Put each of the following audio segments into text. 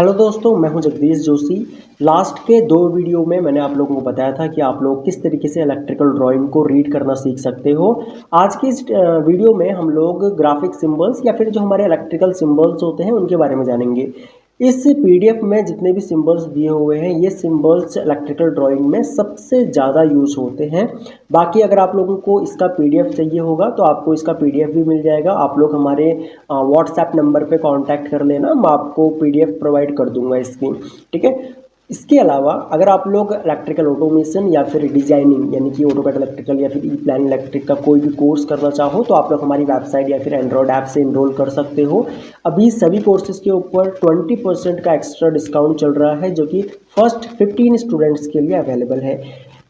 Hello दोस्तों, मैं हूं जगदीश जोशी। लास्ट के 2 वीडियो में मैंने आप लोगों को बताया था कि आप लोग किस तरीके से इलेक्ट्रिकल ड्राइंग को रीड करना सीख सकते हो। आज की इस वीडियो में हम लोग ग्राफिक सिंबल्स या फिर जो हमारे इलेक्ट्रिकल सिंबल्स होते हैं उनके बारे में जानेंगे। इस पीडीएफ में जितने भी सिंबल्स दिए हुए हैं ये सिंबल्स इलेक्ट्रिकल ड्राइंग में सबसे ज़्यादा यूज होते हैं। बाकी अगर आप लोगों को इसका पीडीएफ चाहिए होगा तो आपको इसका पीडीएफ भी मिल जाएगा। आप लोग हमारे व्हाट्सएप नंबर पे कांटेक्ट कर लेना, मैं आपको पीडीएफ प्रोवाइड कर दूंगा इसकी। ठीक है। इसके अलावा अगर आप लोग इलेक्ट्रिकल ऑटोमेशन या फिर डिजाइनिंग यानी कि ऑटोकैड इलेक्ट्रिकल या फिर ई प्लान इलेक्ट्रिक का कोई भी कोर्स करना चाहो तो आप लोग हमारी वेबसाइट या फिर एंड्रॉयड ऐप से इनरोल कर सकते हो। अभी सभी कोर्सेज के ऊपर 20% का एक्स्ट्रा डिस्काउंट चल रहा है जो कि फर्स्ट 15 स्टूडेंट्स के लिए अवेलेबल है।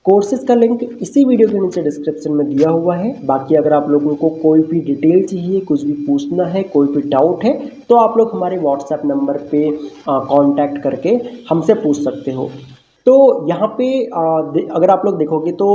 कोर्सेज का लिंक इसी वीडियो के नीचे डिस्क्रिप्शन में दिया हुआ है। बाकी अगर आप लोगों को कोई भी डिटेल चाहिए, कुछ भी पूछना है, कोई भी डाउट है तो आप लोग हमारे व्हाट्सएप नंबर पे कांटेक्ट करके हमसे पूछ सकते हो। तो यहाँ पे अगर आप लोग देखोगे तो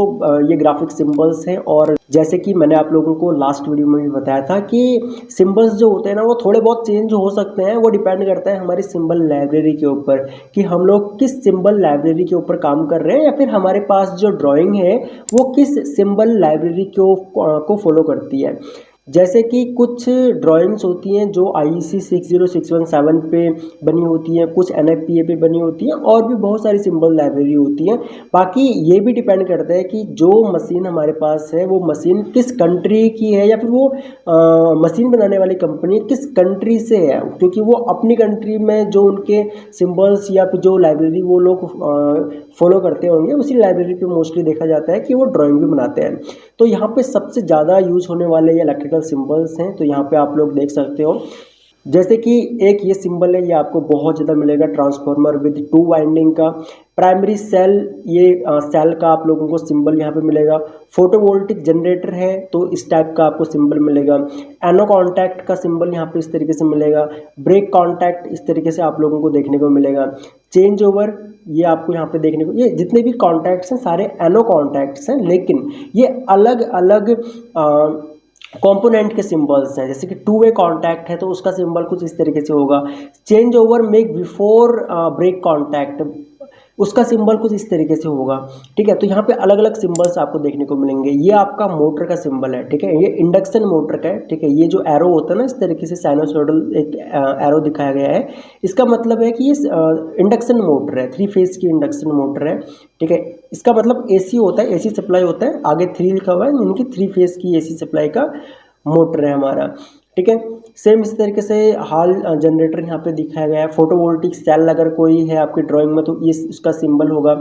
ये ग्राफिक सिंबल्स हैं और जैसे कि मैंने आप लोगों को लास्ट वीडियो में भी बताया था कि सिंबल्स जो होते हैं ना वो थोड़े बहुत चेंज हो सकते हैं। वो डिपेंड करता है हमारी सिंबल लाइब्रेरी के ऊपर कि हम लोग किस सिंबल लाइब्रेरी के ऊपर काम कर रहे हैं या फिर हमारे पास जो ड्राइंग है वो किस सिंबल लाइब्रेरी को फॉलो करती है। जैसे कि कुछ ड्राइंग्स होती हैं जो IEC 60617 पे बनी होती हैं, कुछ NFPA पे बनी होती हैं और भी बहुत सारी सिंबल लाइब्रेरी होती हैं। बाकी ये भी डिपेंड करता है कि जो मशीन हमारे पास है वो मशीन किस कंट्री की है या फिर वो मशीन बनाने वाली कंपनी किस कंट्री से है, क्योंकि वो अपनी कंट्री में जो उनके सिंबल्स या फिर जो लाइब्रेरी वो लोग फॉलो करते होंगे उसी लाइब्रेरी पे मोस्टली देखा जाता है कि वो ड्राइंग भी बनाते हैं। तो यहाँ पे सबसे ज़्यादा यूज होने वाले ये इलेक्ट्रिकल सिंबल्स हैं। तो यहाँ पे आप लोग देख सकते हो जैसे कि एक ये सिंबल है, ये आपको बहुत ज़्यादा मिलेगा, ट्रांसफार्मर विद 2 वाइंडिंग का प्राइमरी सेल। ये सेल का आप लोगों को सिंबल यहाँ पे मिलेगा। फोटोवोल्टिक जनरेटर है तो इस टाइप का आपको सिंबल मिलेगा। एनो कॉन्टैक्ट का सिंबल यहाँ पे इस तरीके से मिलेगा। ब्रेक कॉन्टैक्ट इस तरीके से आप लोगों को देखने को मिलेगा। चेंज ओवर ये आपको यहाँ पे देखने को, ये जितने भी कॉन्टैक्ट्स हैं सारे एनो कॉन्टैक्ट्स हैं, लेकिन ये अलग अलग कंपोनेंट के सिंबल्स हैं। जैसे कि 2 वे कॉन्टैक्ट है तो उसका सिंबल कुछ इस तरीके से होगा। Change over make before break contact उसका सिंबल कुछ इस तरीके से होगा। ठीक है। तो यहाँ पे अलग अलग सिंबल्स आपको देखने को मिलेंगे। ये आपका मोटर का सिंबल है। ठीक है। ये इंडक्शन मोटर का है। ठीक है। ये जो एरो होता है ना, इस तरीके से साइनोसॉइडल एक एरो दिखाया गया है, इसका मतलब है कि ये इंडक्शन मोटर है, 3 फेज की इंडक्शन मोटर है। ठीक है। इसका मतलब AC होता है, AC सप्लाई होता है, आगे 3 लिखा हुआ है, यानी कि 3 फेज की AC सप्लाई का मोटर है हमारा। ठीक है। सेम इसी तरीके से हाल जनरेटर यहाँ पे दिखाया गया है। फोटोवोल्टिक सेल अगर कोई है आपकी ड्राइंग में तो ये उसका सिंबल होगा।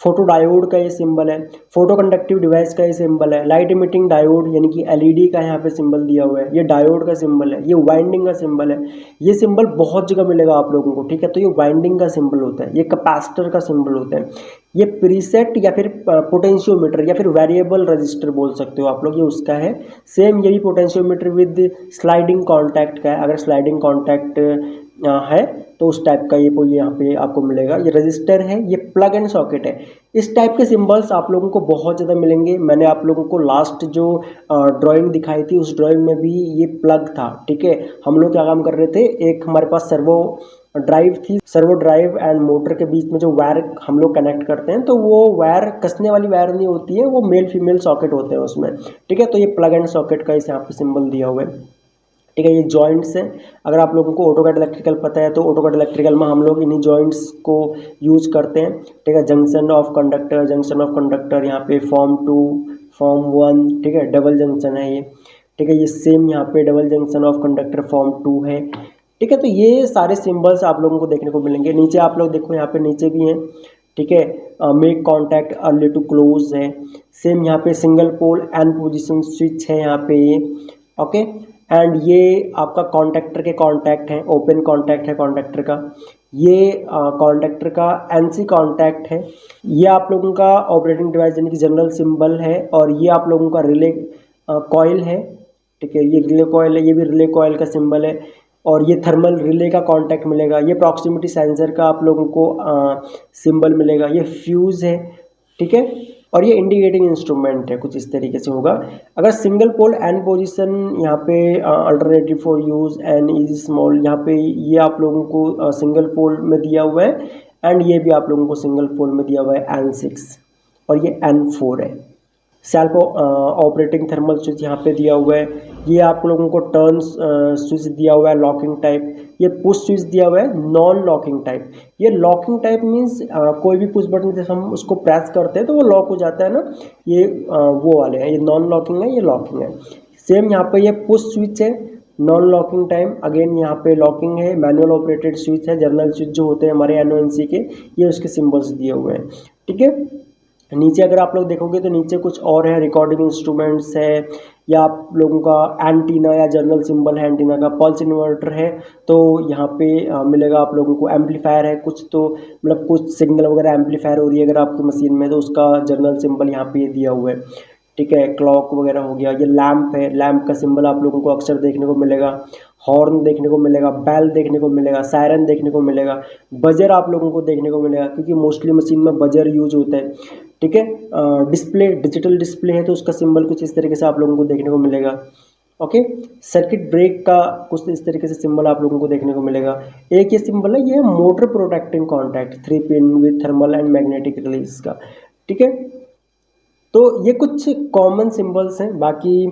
फोटो डायोड का ये सिंबल है। फोटो कंडक्टिव डिवाइस का ये सिंबल है। लाइट इमिटिंग डायोड यानी कि LED का यहाँ पे सिंबल दिया हुआ है, ये डायोड का सिंबल है। ये वाइंडिंग का सिंबल है। ये सिंबल बहुत जगह मिलेगा आप लोगों को। ठीक है। तो ये वाइंडिंग का सिंबल होता है। ये कैपेसिटर का सिंबल होता है। ये प्रीसेट या फिर पोटेंशियोमीटर या फिर वेरिएबल रजिस्टर बोल सकते हो आप लोग, ये उसका है। सेम ये भी पोटेंशियोमीटर विद स्लाइडिंग कॉन्टैक्ट का है। अगर स्लाइडिंग कॉन्टैक्ट है तो उस टाइप का ये यहाँ पे आपको मिलेगा। ये रजिस्टर है, ये प्लग एंड सॉकेट है। इस टाइप के सिंबल्स आप लोगों को बहुत ज़्यादा मिलेंगे। मैंने आप लोगों को लास्ट जो ड्राइंग दिखाई थी उस ड्राइंग में भी ये प्लग था। ठीक है। हम लोग क्या काम कर रहे थे, एक हमारे पास सर्वो ड्राइव थी, सर्वो ड्राइव एंड मोटर के बीच में जो वायर हम लोग कनेक्ट करते हैं तो वो वायर कसने वाली वायर नहीं होती है, वो मेल फीमेल सॉकेट होते हैं उसमें। ठीक है। तो ये प्लग एंड सॉकेट का इस यहाँ पे सिंबल दिया हुआ है। ठीक है। ये जॉइंट्स हैं। अगर आप लोगों को ऑटोकैड इलेक्ट्रिकल पता है तो ऑटोकैड इलेक्ट्रिकल में हम लोग इन्हीं जॉइंट्स को यूज करते हैं। ठीक है। Junction of conductor, junction of conductor यहाँ पे फॉर्म 2, फॉर्म 1। ठीक है। डबल जंक्शन है ये। ठीक है। ये सेम यहाँ पे double junction of conductor form 2 है। ठीक है। तो ये सारे सिंबल्स आप लोगों को देखने को मिलेंगे। नीचे आप लोग देखो, यहाँ पे नीचे भी हैं। ठीक है। Make contact early to close है। सेम यहाँ पे single pole N position switch है यहाँ पे ये। ओके। एंड ये आपका कॉन्टैक्टर के कॉन्टैक्ट हैं, ओपन कॉन्टैक्ट है कॉन्टैक्टर का। ये कॉन्टैक्टर का NC कॉन्टैक्ट है। ये आप लोगों का ऑपरेटिंग डिवाइस यानी कि जनरल सिंबल है। और ये आप लोगों का रिले कॉइल है। ठीक है। ये रिले कॉइल है, ये भी रिले कॉइल का सिंबल है। और ये थर्मल रिले का कॉन्टैक्ट मिलेगा। ये प्रॉक्सिमिटी सेंसर का आप लोगों को सिंबल मिलेगा। ये फ्यूज़ है। ठीक है। और ये इंडिकेटिंग इंस्ट्रूमेंट है, कुछ इस तरीके से होगा। अगर सिंगल पोल एन पोजीशन यहाँ पे alternative for use N is small, यहाँ पे ये आप लोगों को सिंगल पोल में दिया हुआ है, एंड ये भी आप लोगों को सिंगल पोल में दिया हुआ है N6, और ये N4 है। सेल्फ ऑपरेटिंग थर्मल स्विच यहाँ पे दिया हुआ है। ये आप लोगों को टर्न स्विच दिया हुआ है लॉकिंग टाइप। ये पुश स्विच दिया हुआ है नॉन लॉकिंग टाइप। ये लॉकिंग टाइप मीन्स कोई भी पुश बटन जैसे हम उसको प्रेस करते हैं तो वो लॉक हो जाता है ना, ये वो वाले हैं। ये नॉन लॉकिंग है, ये लॉकिंग है। सेम यहाँ पे ये पुश स्विच है नॉन लॉकिंग टाइम, अगेन यहाँ पे लॉकिंग है। मैनुअल ऑपरेटेड स्विच है, जनरल स्विच जो होते हैं हमारे NONC के, ये उसके सिंबल्स दिए हुए हैं, ठीक है। नीचे अगर आप लोग देखोगे तो नीचे कुछ और है, रिकॉर्डिंग इंस्ट्रूमेंट्स है, या आप लोगों का एंटीना या जनरल सिंबल है एंटीना का, पल्स इन्वर्टर है, तो यहाँ पे मिलेगा आप लोगों को। एम्पलीफायर है कुछ, तो मतलब कुछ सिग्नल वगैरह एम्पलीफायर हो रही है अगर आपकी मशीन में, तो उसका जनरल सिंबल यहाँ पे दिया हुआ है, ठीक है। क्लॉक वगैरह हो गया। ये लैंप है, लैंप का सिंबल आप लोगों को अक्सर देखने को मिलेगा। हॉर्न देखने को मिलेगा, बेल देखने को मिलेगा, सायरन देखने को मिलेगा, बजर आप लोगों को देखने को मिलेगा, क्योंकि मोस्टली मशीन में बजर यूज होता है, ठीक है। डिस्प्ले, डिजिटल डिस्प्ले है तो उसका सिंबल कुछ इस तरीके से आप लोगों को देखने को मिलेगा, ओके। सर्किट ब्रेक का कुछ इस तरीके से सिंबल आप लोगों को देखने को मिलेगा। एक ये सिंबल है, ये motor protecting contact 3 pin with thermal and magnetic release का, ठीक है। तो ये कुछ कॉमन सिंबल्स हैं। बाकी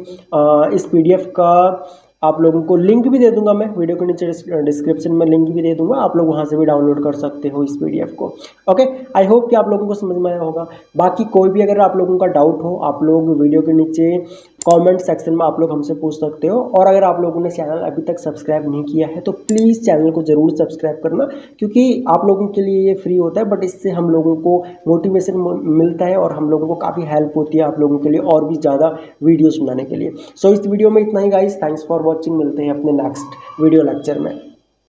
इस PDF का आप लोगों को लिंक भी दे दूंगा, मैं वीडियो के नीचे डिस्क्रिप्शन में लिंक भी दे दूंगा, आप लोग वहां से भी डाउनलोड कर सकते हो इस PDF को, ओके। आई होप कि आप लोगों को समझ में आया होगा। बाकी कोई भी अगर आप लोगों का डाउट हो, आप लोग वीडियो के नीचे कमेंट सेक्शन में आप लोग हमसे पूछ सकते हो। और अगर आप लोगों ने चैनल अभी तक सब्सक्राइब नहीं किया है तो प्लीज़ चैनल को ज़रूर सब्सक्राइब करना, क्योंकि आप लोगों के लिए ये फ्री होता है, बट इससे हम लोगों को मोटिवेशन मिलता है और हम लोगों को काफ़ी हेल्प होती है आप लोगों के लिए और भी ज़्यादा वीडियोस बनाने के लिए। सो इस वीडियो में इतना ही गाइस, थैंक्स फॉर वॉचिंग। मिलते हैं अपने नेक्स्ट वीडियो लेक्चर में।